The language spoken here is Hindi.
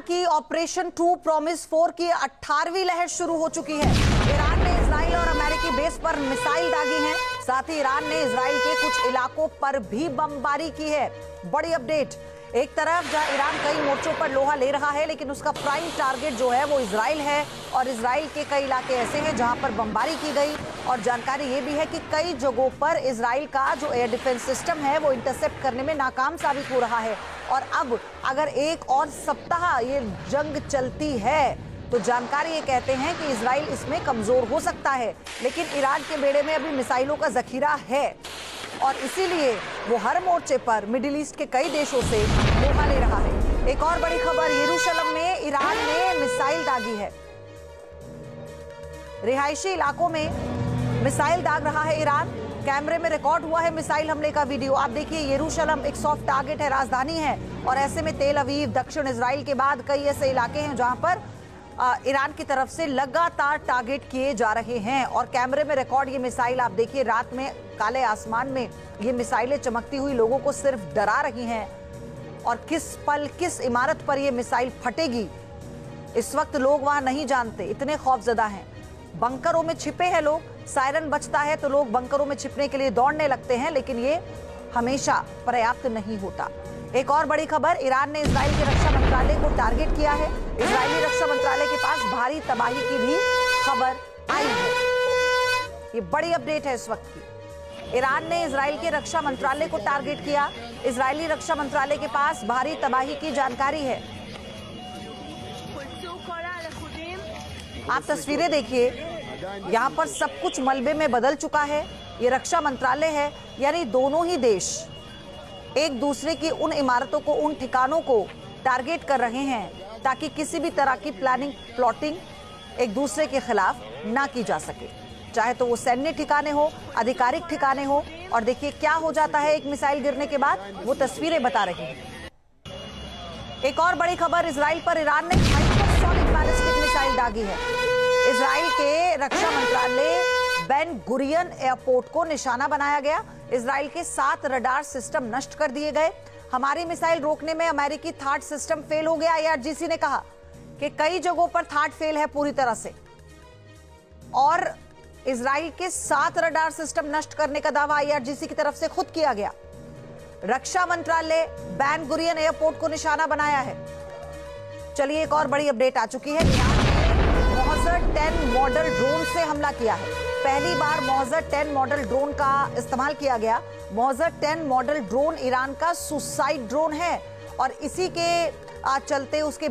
की ऑपरेशन 2 प्रॉमिस 4 की 18वीं लहर शुरू हो चुकी है। ईरान ने इजराइल और अमेरिकी बेस पर मिसाइल दागी हैं। साथ ही ईरान ने इजराइल के कुछ इलाकों पर भी बमबारी की है। बड़ी अपडेट, एक तरफ जहां ईरान कई मोर्चों पर लोहा ले रहा है, लेकिन उसका प्राइम टारगेट जो है वो इजराइल है और इजराइल के कई इलाके ऐसे हैं जहां पर बमबारी की गई। और जानकारी ये भी है कि कई जगहों पर इजराइल का जो एयर डिफेंस सिस्टम है वो इंटरसेप्ट करने में नाकाम साबित हो रहा है। और अब अगर एक और सप्ताह ये जंग चलती है तो जानकारी ये कहते हैं कि इजराइल इसमें कमजोर हो सकता है, लेकिन ईरान के बेड़े में अभी मिसाइलों का जखीरा है और इसीलिए वो हर मोर्चे पर मिडिल ईस्ट के कई देशों से लोहा ले रहा है। एक और बड़ी खबर, यरूशलेम में ईरान ने मिसाइल दागी है। रिहायशी इलाकों में मिसाइल दाग रहा है ईरान। कैमरे में रिकॉर्ड हुआ है मिसाइल हमले का वीडियो। आप देखिए, यरूशलेम एक सॉफ्ट टारगेट है, राजधानी है, और ऐसे में तेल अवीव, दक्षिण इजराइल के बाद कई ऐसे इलाके हैं जहां पर ईरान की तरफ से लगातार टारगेट किए जा रहे हैं। और कैमरे में रिकॉर्ड ये मिसाइल आप देखिए, रात में काले आसमान में ये मिसाइलें चमकती हुई लोगों को सिर्फ डरा रही हैं। और किस पल किस इमारत पर ये मिसाइल फटेगी इस वक्त लोग वहां नहीं जानते, इतने खौफजदा हैं। बंकरों में छिपे हैं लोग, सायरन बजता है तो लोग बंकरों में छिपने के लिए दौड़ने लगते हैं, लेकिन ये हमेशा पर्याप्त नहीं होता। एक और बड़ी खबर, ईरान ने इजराइल के रक्षा मंत्रालय को टारगेट किया है। इजरायली रक्षा मंत्रालय के पास भारी तबाही की भी खबर आई है। ये बड़ी अपडेट है इस वक्त की। ईरान ने इजराइल के रक्षा मंत्रालय को टारगेट किया। इजरायली रक्षा मंत्रालय के पास भारी तबाही की जानकारी है। आप तस्वीरें देखिए, यहाँ पर सब कुछ मलबे में बदल चुका है। ये रक्षा मंत्रालय है, यानी दोनों ही देश एक दूसरे की उन इमारतों को, उन ठिकानों को टारगेट कर रहे हैं ताकि किसी भी तरह की प्लानिंग, प्लॉटिंग एक दूसरे के खिलाफ ना की जा सके, चाहे तो वो सैन्य ठिकाने हो, आधिकारिक ठिकाने हो। और देखिए क्या हो जाता है एक मिसाइल गिरने के बाद, वो तस्वीरें बता रही हैं। एक और बड़ी खबर, इजराइल पर ईरान ने हाइपरसोनिक बैलिस्टिक मिसाइल दागी है। इजराइल के रक्षा मंत्रालय बेन गुरियन एयरपोर्ट को निशाना बनाया गया। इजराइल के 7 रडार सिस्टम नष्ट कर दिए गए। हमारी मिसाइल रोकने में अमेरिकी थार्ड सिस्टम फेल हो गया। आईआरजीसी ने कहा कि कई जगहों पर थार्ड फेल है पूरी तरह से, और इजराइल के 7 रडार सिस्टम नष्ट करने का दावा आईआरजीसी की तरफ से खुद किया गया। रक्षा मंत्रालय बेन गुरियन एयरपोर्ट को निशाना बनाया है। चलिए, एक और बड़ी अपडेट आ चुकी है। मोहज़र 10 मॉडल ड्रोन से हमला किया है। पहली बार मोहज़र 10 मॉडल ड्रोन का इस्तेमाल किया गया। मोहज़र 10 मॉडल ड्रोन ईरान का सुसाइड ड्रोन है और इसी के चलते उसके